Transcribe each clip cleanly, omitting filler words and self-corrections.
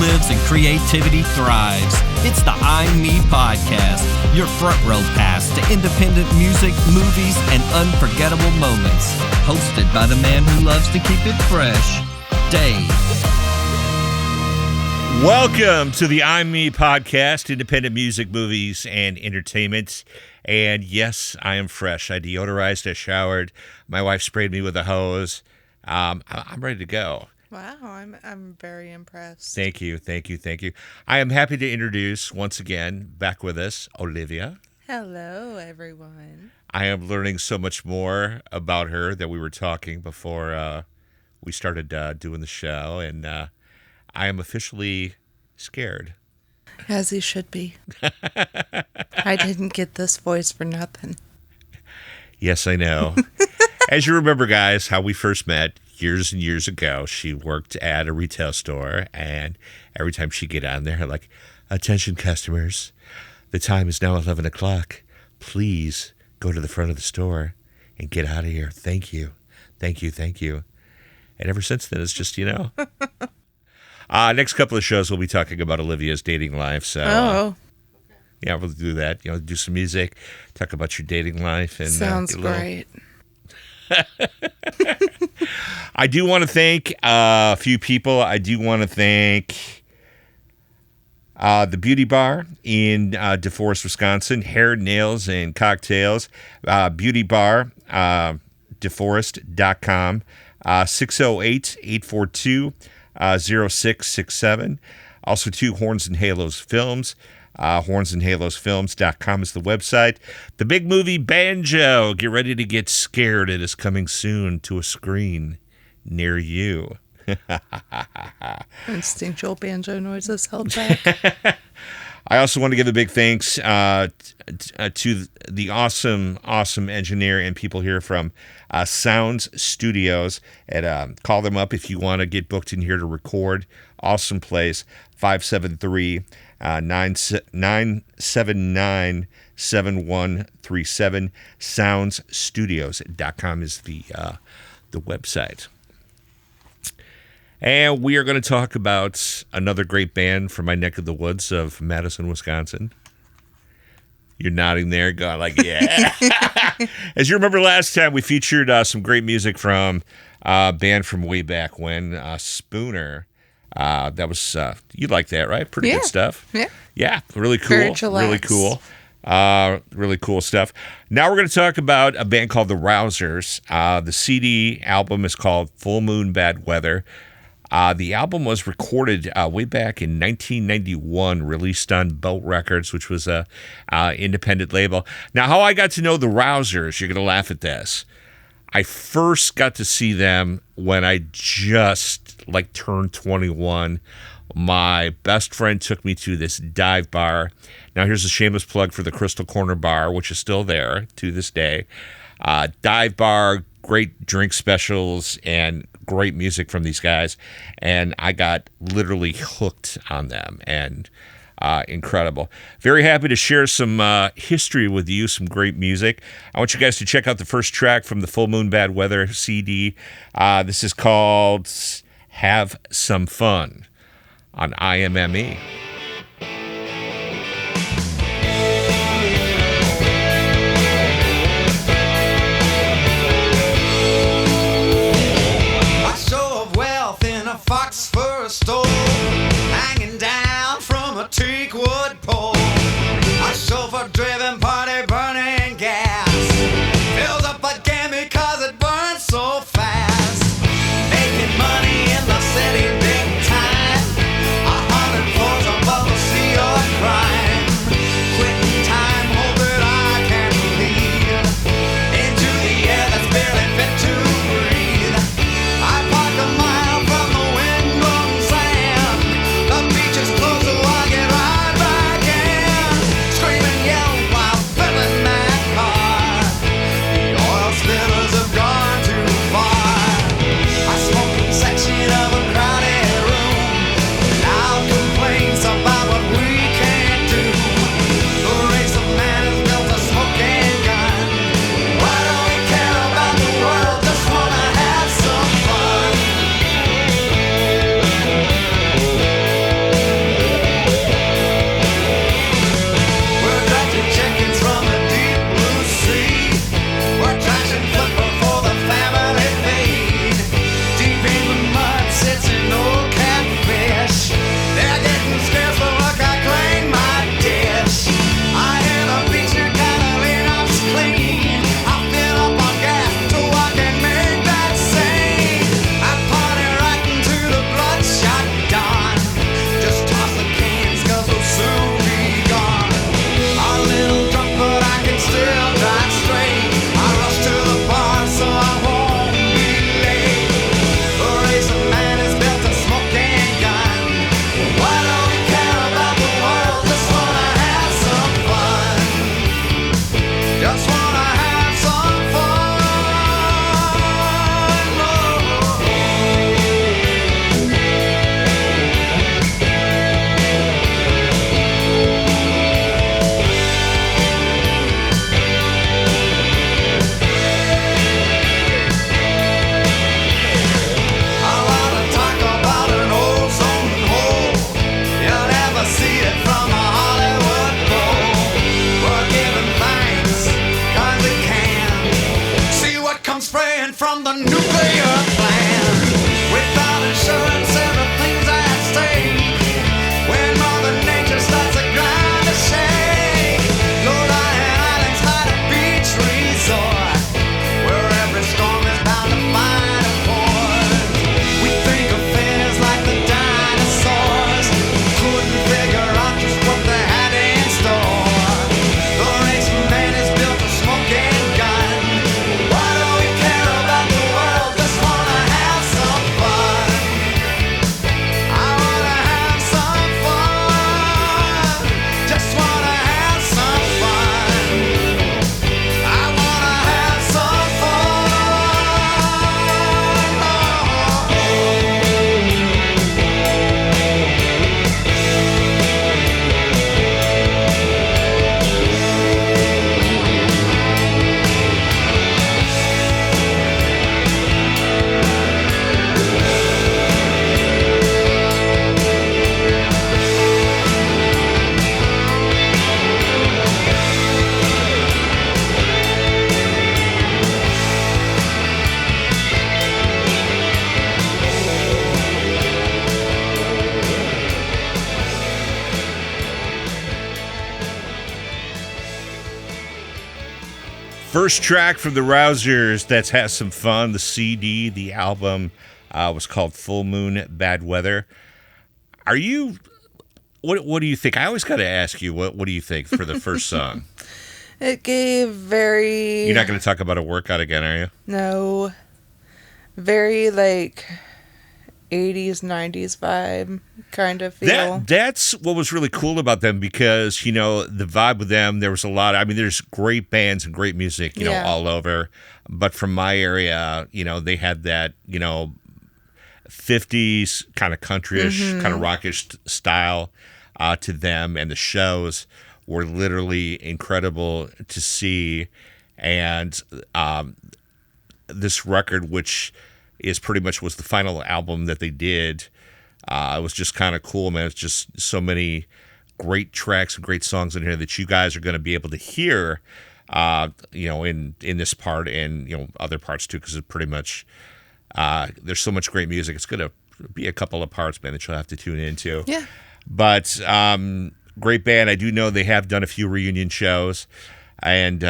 lives and creativity thrives. It's the I'm Me podcast, your front row pass to independent music, movies, and unforgettable moments. Hosted by the man who loves to keep it fresh, Dave. Welcome to the I'm Me podcast, independent music, movies, and entertainment. And yes, I am fresh. I deodorized, I showered. My wife sprayed me with a hose. I'm ready to go. Wow, I'm very impressed. Thank you. I am happy to introduce, once again, back with us, Olivia. Hello, everyone. I am learning so much more about her that we were talking before we started doing the show, and I am officially scared. As he should be. I didn't get this voice for nothing. Yes, I know. As you remember, guys, how we first met years and years ago, she worked at a retail store, and every time she'd get on there, like, attention customers, the time is now 11 o'clock. Please go to the front of the store and get out of here. Thank you. And ever since then, it's just, next couple of shows, we'll be talking about Olivia's dating life. So, yeah, we'll do that. Do some music, talk about your dating life. And sounds great. I do want to thank a few people. I do want to thank the Beauty Bar in DeForest, Wisconsin, hair, nails, and cocktails. Beauty Bar, DeForest.com, 608-842-0667. Also, Horns and Halos Films. hornsandhalosfilms.com is the website. The big movie Banjo. Get ready to get scared. It is coming soon to a screen near you. Instinctual banjo noises held back. I also want to give a big thanks to the awesome engineer and people here from Sounds Studios. And call them up if you want to get booked in here to record. Awesome place. 573-979-7137. Soundsstudios.com is the website. And we are going to talk about another great band from my neck of the woods of Madison, Wisconsin. You're nodding there, going like, yeah. As you remember last time, we featured some great music from a band from way back when, Spooner. That was, you like that, right? Pretty good stuff. Yeah, really cool. Really cool. Really cool stuff. Now we're going to talk about a band called the Rousers. The CD album is called Full Moon Bad Weather. The album was recorded way back in 1991, released on Boat Records, which was a independent label. Now, how I got to know the Rousers, you're going to laugh at this. I first got to see them when I just turned 21. My best friend took me to this dive bar. Now, here's a shameless plug for the Crystal Corner Bar, which is still there to this day. Dive bar, great drink specials, and great music from these guys. And I got literally hooked on them, and incredible. Very happy to share some history with you, some great music. I want you guys to check out the first track from the Full Moon Bad Weather CD. This is called Have Some Fun on IMME. Fox fur store hanging down from a teak wood pole. A chauffeur driven party burning gas fills up a gammy cause it burns so fast. Making money in the city big time. 100 floors above the sea of crime. Quitting time, hope that I can leave into the air that's barely fit to breathe. I park a mile from the wind-blown sand. First track from the Rousers that's Has Some Fun. The CD, the album was called Full Moon Bad Weather. Are you... What do you think? I always got to ask you, what do you think for the first song? It gave very... You're not going to talk about a workout again, are you? No. Very, like, 80s, 90s vibe kind of feel. That's what was really cool about them because, you know, the vibe with them, there was a lot. I mean, there's great bands and great music, you know, all over. But from my area, you know, they had that, you know, 50s kind of countryish, kind of rockish style to them, and the shows were literally incredible to see. And this record, which is pretty much was the final album that they did, it was just kind of cool, man. It's just so many great tracks and great songs in here that you guys are going to be able to hear, you know, in this part and, you know, other parts too, because it's pretty much. There's so much great music. It's going to be a couple of parts, man, that you'll have to tune into. Yeah. But great band. I do know they have done a few reunion shows, and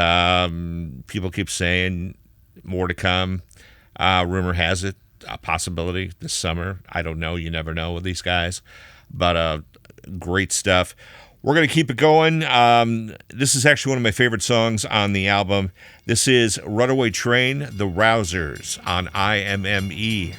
people keep saying more to come. Rumor has it, a possibility this summer. I don't know. You never know with these guys. But great stuff. We're going to keep it going. This is actually one of my favorite songs on the album. This is Runaway Train, The Rousers on IMME.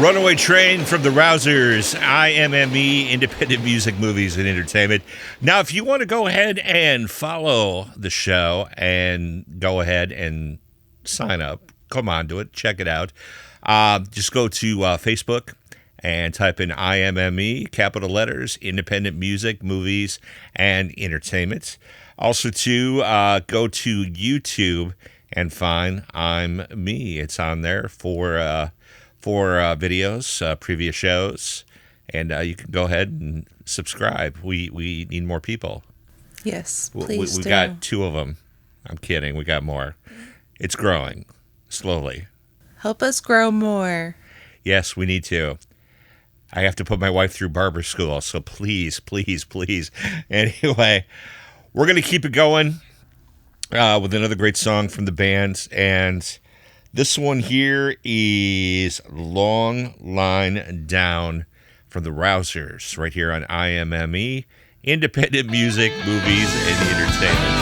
Runaway Train from the Rousers, IMME, Independent Music, Movies, and Entertainment. Now, if you want to go ahead and follow the show and go ahead and sign up, come on to it, check it out. Just go to Facebook and type in IMME, capital letters, Independent Music, Movies, and Entertainment. Also, go to YouTube and find I'm Me. It's on there for videos, previous shows, and you can go ahead and subscribe. We need more people. Yes, please We do. got 2 of them. I'm kidding. We got more. It's growing slowly. Help us grow more. Yes, we need to. I have to put my wife through barber school, so please, please, please. Anyway, we're going to keep it going with another great song from the band, and this one here is Long Line Down from the Rousers, right here on IMME, Independent Music, Movies, and Entertainment.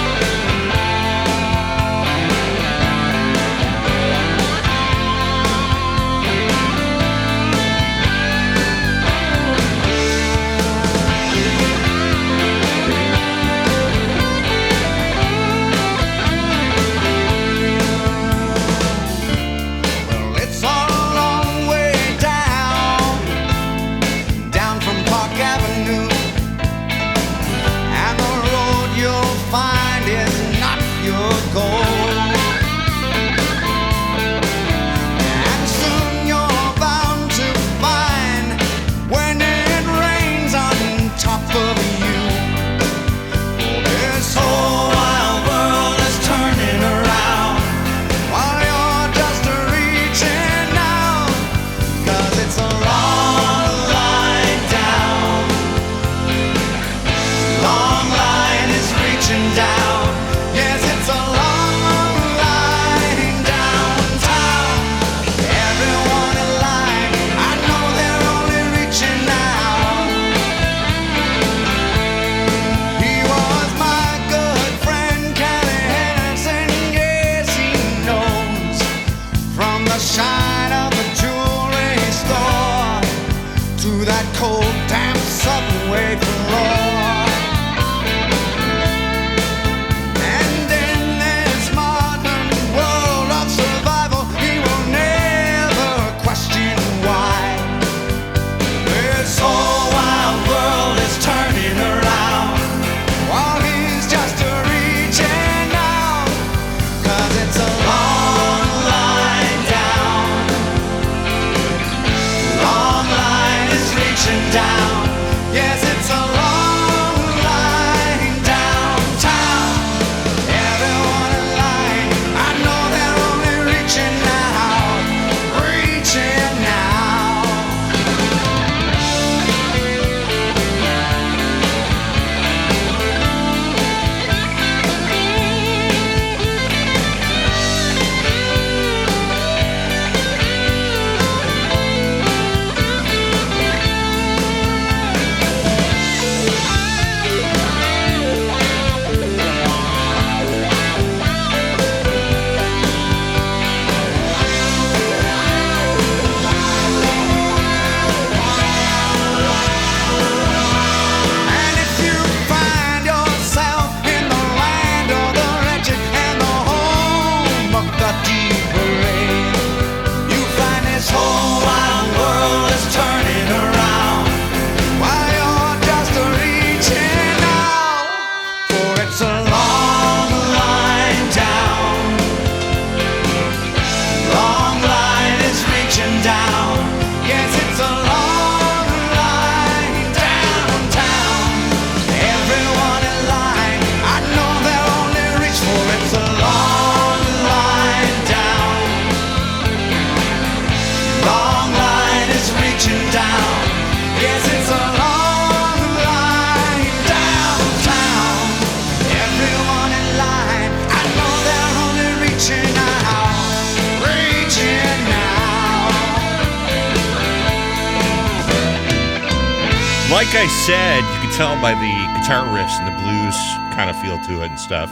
Like I said, you can tell by the guitar riffs and the blues kind of feel to it and stuff.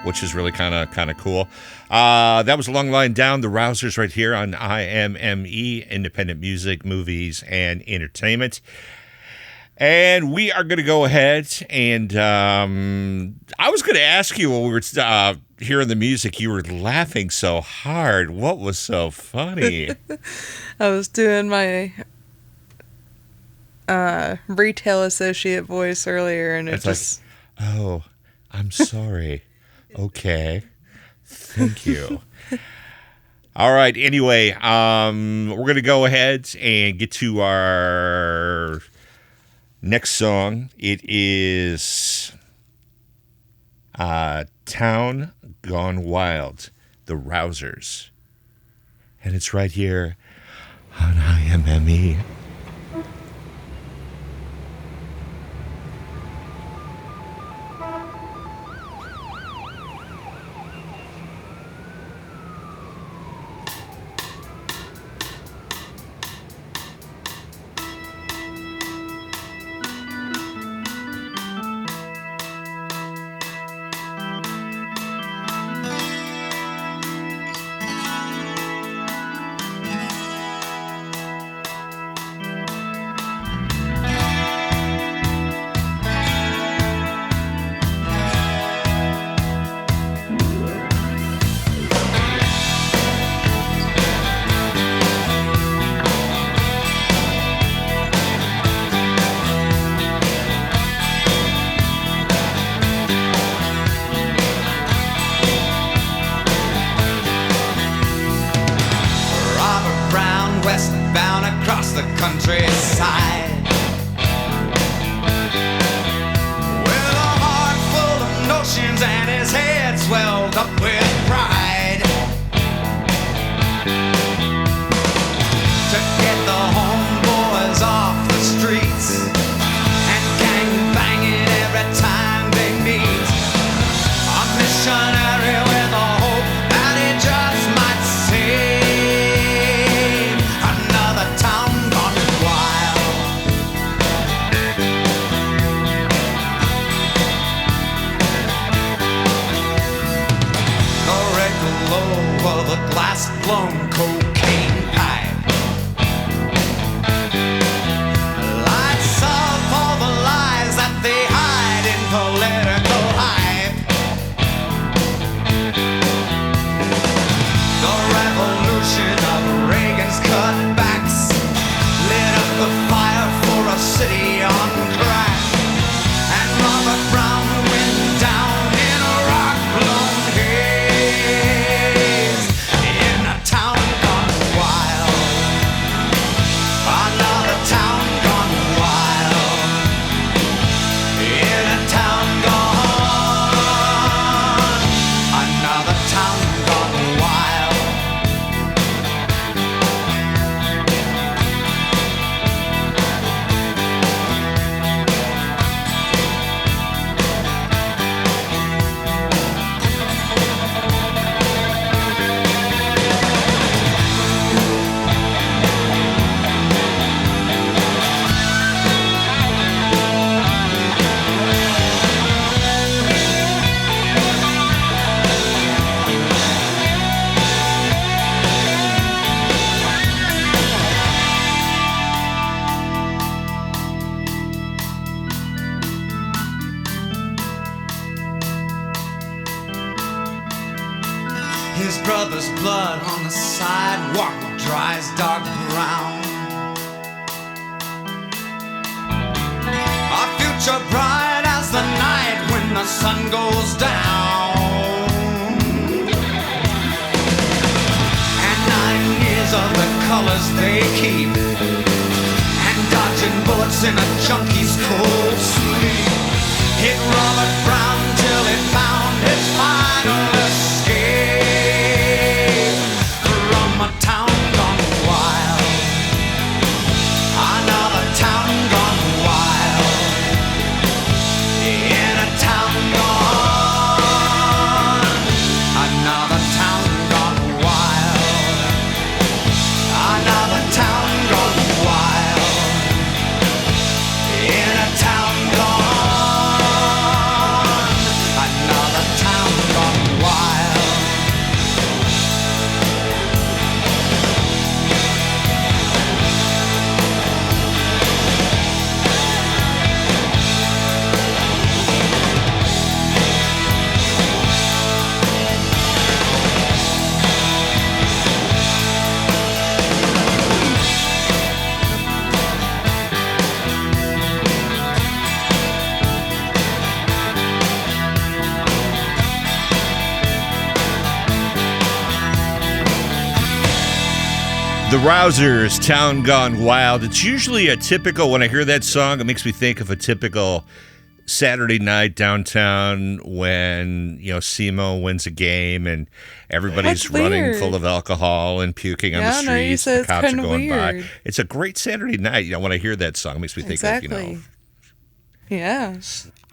which is really kind of cool. That was a long line down. The Rousers right here on IMME, Independent Music, Movies, and Entertainment. And we are going to go ahead and I was going to ask you when we were hearing the music, you were laughing so hard. What was so funny? I was doing my retail associate voice earlier, and It's like, oh, I'm sorry. Okay. Thank you. All right. Anyway, we're going to go ahead and get to our next song. It is Town Gone Wild, the Rousers. And it's right here on IMME. Westbound across the countryside, with a heart full of notions and his head swelled up with pride, to get the homeboys off the streets and gang banging every time they meet. A missionary with a hope that he just might save another town gone wild. The red glow of a glass-blown cocaine pipe lights up all the lies that they hide in political hype. The revolution of Reagan's cutbacks lit up the fire for a city on crack, and Robert Brown went down in a rock-blown haze in a town gone wild. Another town gone wild. In a town gone. Another town gone wild. His brother's blood on the sidewalk dries dark brown. Our future bright as the night when the sun goes down. And 9 years of the colors they keep, and dodging bullets in a junkie's cold sleep, hit Robert Brown till he found his final escape from a town gone wild. Another town gone wild. In a town gone. Another town gone wild. Another town gone wild. In a town The Rousers, Town Gone Wild. It's usually a typical, when I hear that song, it makes me think of a typical Saturday night downtown when, SEMO wins a game and everybody's running full of alcohol and puking on the streets. The cops are going by. It's a great Saturday night. When I hear that song, it makes me think of, Yeah.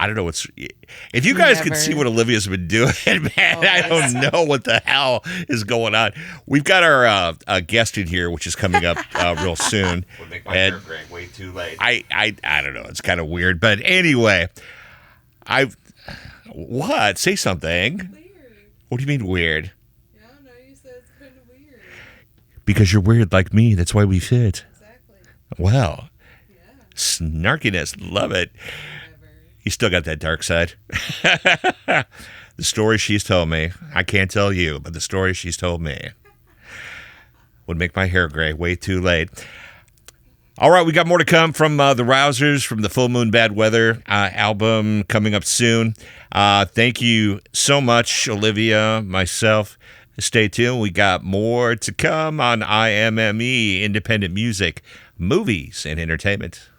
I don't know if you guys could see what Olivia's been doing, man, I don't know what the hell is going on. We've got our guest in here, which is coming up real soon. Would make my hair gray way too late. I don't know. It's kind of weird, but anyway, what? Say something. Weird. What do you mean weird? Yeah, no, you said it's kind of weird. Because you're weird like me. That's why we fit. Exactly. Well, Yeah. snarkiness, love it. You still got that dark side. The story she's told me, I can't tell you, but the story she's told me would make my hair gray way too late. All right, we got more to come from the Rousers, from the Full Moon Bad Weather album coming up soon. Thank you so much, Olivia, myself. Stay tuned. We got more to come on IMME, Independent Music, Movies, and Entertainment.